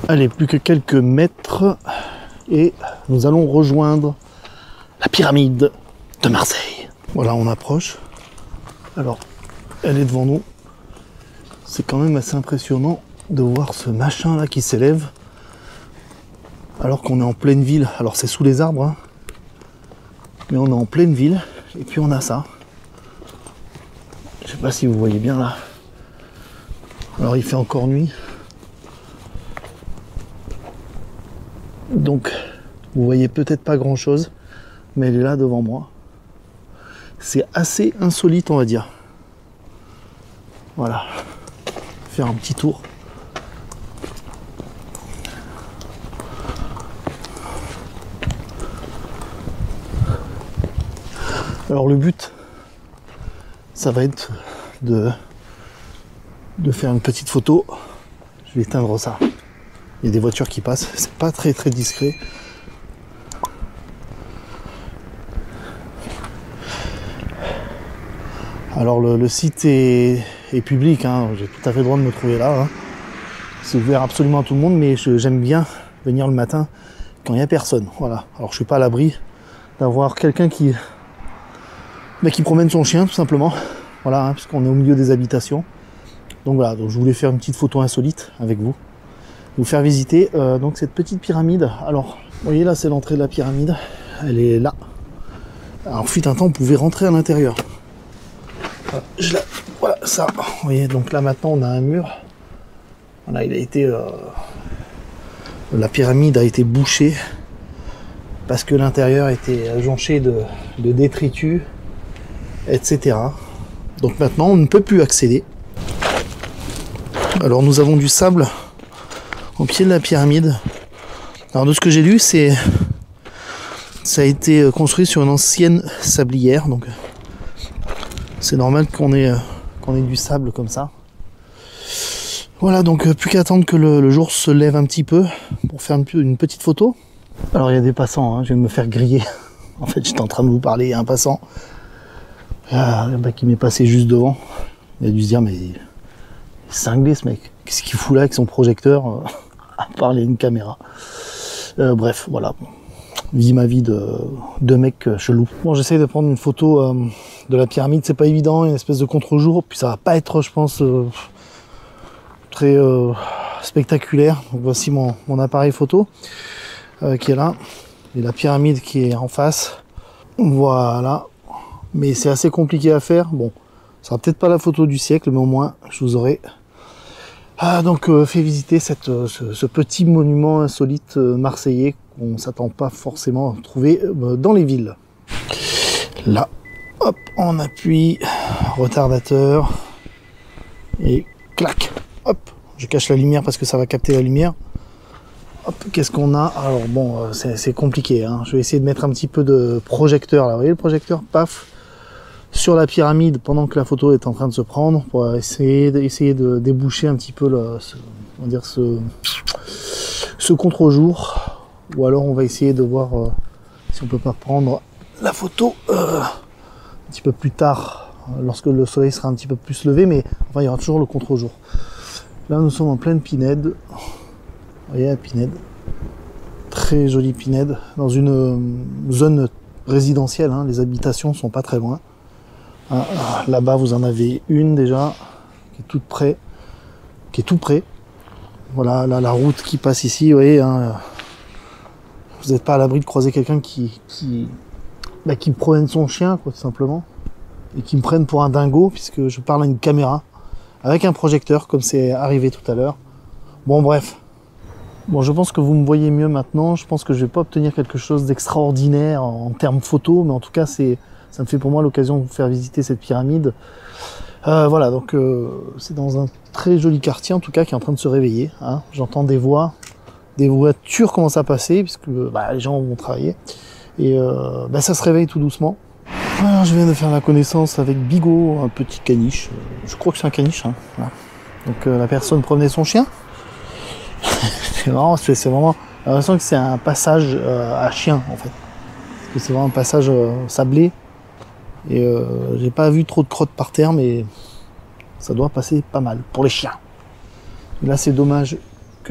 Allez, plus que quelques mètres et nous allons rejoindre la pyramide de Marseille. Voilà, on approche. Alors, elle est devant nous. C'est quand même assez impressionnant de voir ce machin là qui s'élève alors qu'on est en pleine ville. Alors c'est sous les arbres, hein, mais on est en pleine ville et puis on a ça. Je sais pas si vous voyez bien là. Alors il fait encore nuit. Donc vous voyez peut-être pas grand chose, mais elle est là devant moi. C'est assez insolite, on va dire. Voilà. Faire un petit tour. Alors le but, ça va être de faire une petite photo. Je vais éteindre ça. Il y a des voitures qui passent, c'est pas très discret. Alors le site est public, hein. J'ai tout à fait le droit de me trouver là. Hein. C'est ouvert absolument à tout le monde, mais j'aime bien venir le matin quand il n'y a personne. Voilà. Alors je suis pas à l'abri d'avoir quelqu'un qui promène son chien tout simplement. Voilà, hein, puisqu'on est au milieu des habitations. Donc voilà, donc je voulais faire une petite photo insolite avec vous. Vous faire visiter donc cette petite pyramide. Alors, vous voyez là, c'est l'entrée de la pyramide. Elle est là. Alors, fut un temps, on pouvait rentrer à l'intérieur. Voilà, ça. Vous voyez, donc là maintenant, on a un mur. Voilà, il a été... la pyramide a été bouchée parce que l'intérieur était jonché de détritus, etc. Donc maintenant, on ne peut plus accéder. Alors, nous avons du sable au pied de la pyramide. Alors de ce que j'ai lu, ça a été construit sur une ancienne sablière, donc c'est normal qu'on ait du sable comme ça. Voilà, donc plus qu'à attendre que le jour se lève un petit peu pour faire une petite photo. Alors il y a des passants, hein, je viens de me faire griller. En fait, j'étais en train de vous parler, il y a un passant qui m'est passé juste devant. Il a dû se dire, mais il est cinglé ce mec. Qu'est-ce qu'il fout là avec son projecteur à parler une caméra. Bref, voilà. Vis ma vie de mec chelou. Bon, j'essaye de prendre une photo de la pyramide. C'est pas évident, une espèce de contre-jour. Puis ça va pas être, je pense, très spectaculaire. Donc voici mon appareil photo qui est là. Et la pyramide qui est en face. Voilà. Mais c'est assez compliqué à faire. Bon, ça sera peut-être pas la photo du siècle, mais au moins, je vous aurai fait visiter ce petit monument insolite marseillais qu'on ne s'attend pas forcément à trouver dans les villes. Là, hop, on appuie, retardateur, et clac, hop, je cache la lumière parce que ça va capter la lumière. Hop, qu'est-ce qu'on a? Alors bon, c'est compliqué, hein. Je vais essayer de mettre un petit peu de projecteur là, vous voyez le projecteur, paf, sur la pyramide pendant que la photo est en train de se prendre pour essayer de déboucher un petit peu ce contre-jour, ou alors on va essayer de voir si on peut pas prendre la photo un petit peu plus tard lorsque le soleil sera un petit peu plus levé, mais enfin il y aura toujours le contre-jour. Là nous sommes en pleine Pinède, vous voyez la Pinède, très jolie Pinède, dans une zone résidentielle, hein. Les habitations sont pas très loin. Là-bas, vous en avez une déjà, qui est toute près, qui est tout près. Voilà, là, la route qui passe ici, vous voyez, hein, vous n'êtes pas à l'abri de croiser quelqu'un qui promène son chien, quoi, tout simplement, et qui me prenne pour un dingo, puisque je parle à une caméra, avec un projecteur, comme c'est arrivé tout à l'heure. Bon, bref. Bon, je pense que vous me voyez mieux maintenant. Je pense que je vais pas obtenir quelque chose d'extraordinaire en termes photo, mais en tout cas, ça me fait pour moi l'occasion de vous faire visiter cette pyramide. Voilà, donc c'est dans un très joli quartier en tout cas qui est en train de se réveiller. Hein. J'entends des voitures commencent à passer puisque les gens vont travailler. Et ça se réveille tout doucement. Alors, je viens de faire la connaissance avec Bigot, un petit caniche. Je crois que c'est un caniche. Hein. Voilà. Donc la personne promenait son chien. C'est marrant, c'est vraiment... J'ai l'impression que c'est un passage à chien en fait. Parce que c'est vraiment un passage sablé. Et j'ai pas vu trop de crottes par terre, mais ça doit passer pas mal pour les chiens. Là, c'est dommage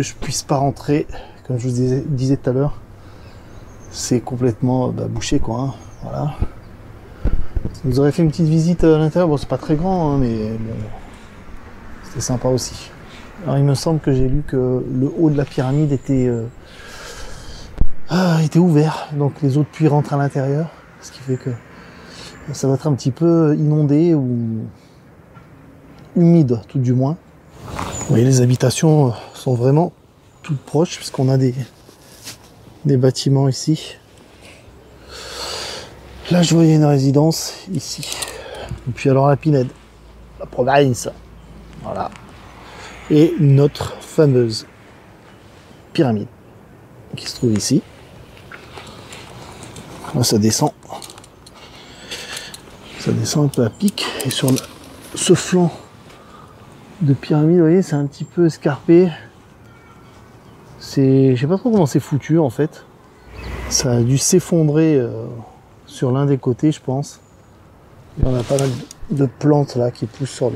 que je puisse pas rentrer, comme je vous disais tout à l'heure. C'est complètement bouché quoi, hein. Voilà. Ça nous aurait fait une petite visite à l'intérieur, bon c'est pas très grand, hein, mais bon, c'était sympa aussi. Alors il me semble que j'ai lu que le haut de la pyramide était ouvert, donc les eaux de pluie rentrent à l'intérieur, ce qui fait que ça va être un petit peu inondé ou humide tout du moins. Vous voyez, les habitations sont vraiment toutes proches puisqu'on a des bâtiments ici. Là je voyais une résidence ici. Et puis alors la Pinède, la province, voilà. Et notre fameuse pyramide qui se trouve ici. Là ça descend un peu à pic, et sur ce flanc de pyramide, vous voyez, c'est un petit peu escarpé. Je sais pas trop comment c'est foutu en fait. Ça a dû s'effondrer sur l'un des côtés, je pense. Et on a pas mal de plantes là qui poussent sur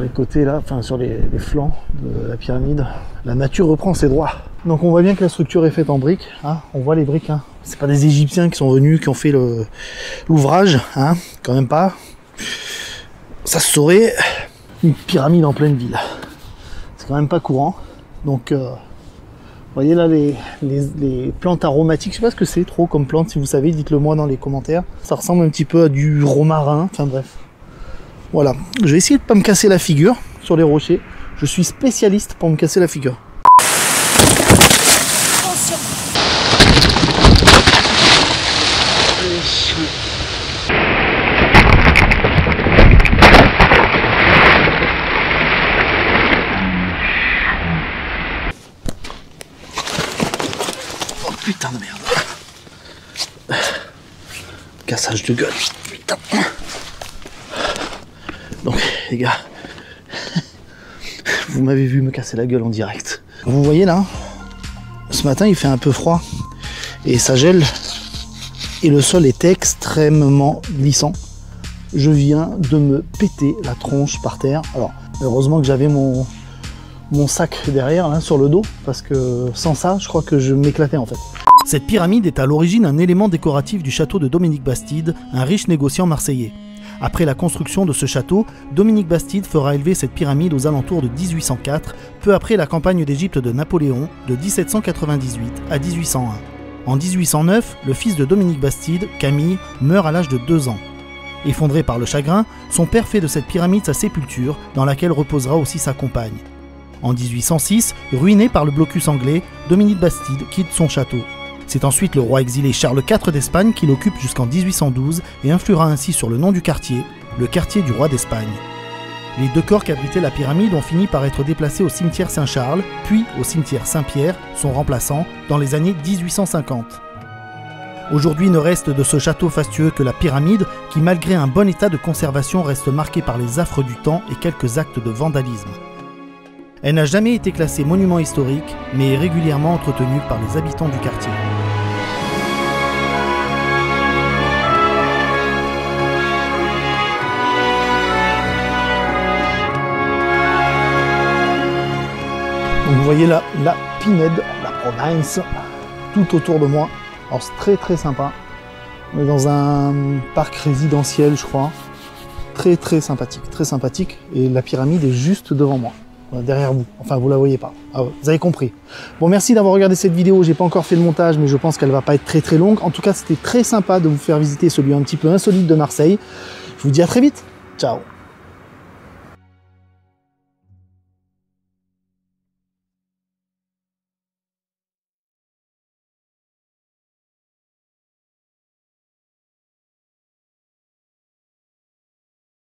les côtés là, enfin sur les flancs de la pyramide. La nature reprend ses droits. Donc on voit bien que la structure est faite en briques, hein. On voit les briques, hein. C'est pas des Égyptiens qui sont venus, qui ont fait l'ouvrage, hein. Quand même pas. Ça se saurait. Une pyramide en pleine ville. C'est quand même pas courant. Donc vous voyez là les plantes aromatiques, je sais pas ce que c'est trop comme plante, si vous savez, dites-le moi dans les commentaires. Ça ressemble un petit peu à du romarin, enfin bref. Voilà, je vais essayer de pas me casser la figure sur les rochers. Je suis spécialiste pour me casser la figure. Oh putain de merde. Cassage de gueule. Putain. Donc les gars, vous m'avez vu me casser la gueule en direct. Vous voyez là, ce matin il fait un peu froid et ça gèle et le sol est extrêmement glissant. Je viens de me péter la tronche par terre. Alors heureusement que j'avais mon sac derrière là, sur le dos, parce que sans ça je crois que je m'éclatais en fait. Cette pyramide est à l'origine un élément décoratif du château de Dominique Bastide, un riche négociant marseillais. Après la construction de ce château, Dominique Bastide fera élever cette pyramide aux alentours de 1804, peu après la campagne d'Égypte de Napoléon de 1798 à 1801. En 1809, le fils de Dominique Bastide, Camille, meurt à l'âge de 2 ans. Effondré par le chagrin, son père fait de cette pyramide sa sépulture, dans laquelle reposera aussi sa compagne. En 1806, ruiné par le blocus anglais, Dominique Bastide quitte son château. C'est ensuite le roi exilé Charles IV d'Espagne qui l'occupe jusqu'en 1812 et influera ainsi sur le nom du quartier, le quartier du roi d'Espagne. Les 2 corps qu'abritait la pyramide ont fini par être déplacés au cimetière Saint-Charles, puis au cimetière Saint-Pierre, son remplaçant, dans les années 1850. Aujourd'hui ne reste de ce château fastueux que la pyramide, qui malgré un bon état de conservation reste marquée par les affres du temps et quelques actes de vandalisme. Elle n'a jamais été classée monument historique, mais est régulièrement entretenue par les habitants du quartier. Donc vous voyez là, la Pinède, la province, tout autour de moi. Alors c'est très très sympa. On est dans un parc résidentiel, je crois. Très sympathique. Et la pyramide est juste devant moi. Derrière vous, enfin vous la voyez pas, vous avez compris. Bon, merci d'avoir regardé cette vidéo, j'ai pas encore fait le montage mais je pense qu'elle va pas être très longue. En tout cas c'était très sympa de vous faire visiter celui un petit peu insolite de Marseille. Je vous dis à très vite, ciao.